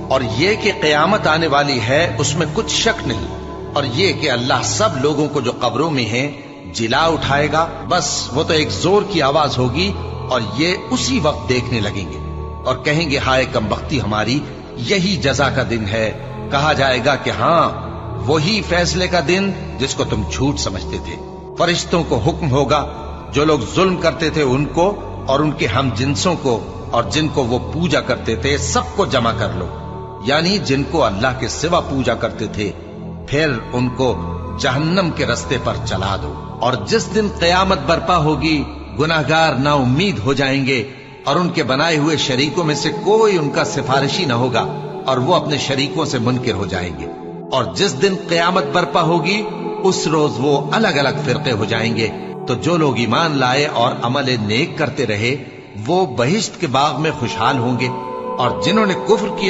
اور یہ کہ قیامت آنے والی ہے اس میں کچھ شک نہیں، اور یہ کہ اللہ سب لوگوں کو جو قبروں میں ہیں جلا اٹھائے گا، بس وہ تو ایک زور کی آواز ہوگی اور یہ اسی وقت دیکھنے لگیں گے اور کہیں گے ہائے کمبختی ہماری، یہی جزا کا دن ہے۔ کہا جائے گا کہ ہاں وہی فیصلے کا دن جس کو تم جھوٹ سمجھتے تھے۔ فرشتوں کو حکم ہوگا جو لوگ ظلم کرتے تھے ان کو اور ان کے ہم جنسوں کو اور جن کو وہ پوجا کرتے تھے سب کو جمع کر لو، یعنی جن کو اللہ کے سوا پوجا کرتے تھے، پھر ان کو جہنم کے رستے پر چلا دو۔ اور جس دن قیامت برپا ہوگی گناہگار نا امید ہو جائیں گے اور ان کے بنائے ہوئے شریکوں میں سے کوئی ان کا سفارشی نہ ہوگا اور وہ اپنے شریکوں سے منکر ہو جائیں گے۔ اور جس دن قیامت برپا ہوگی اس روز وہ الگ الگ فرقے ہو جائیں گے، تو جو لوگ ایمان لائے اور عمل نیک کرتے رہے وہ بہشت کے باغ میں خوشحال ہوں گے، اور جنہوں نے کفر کیا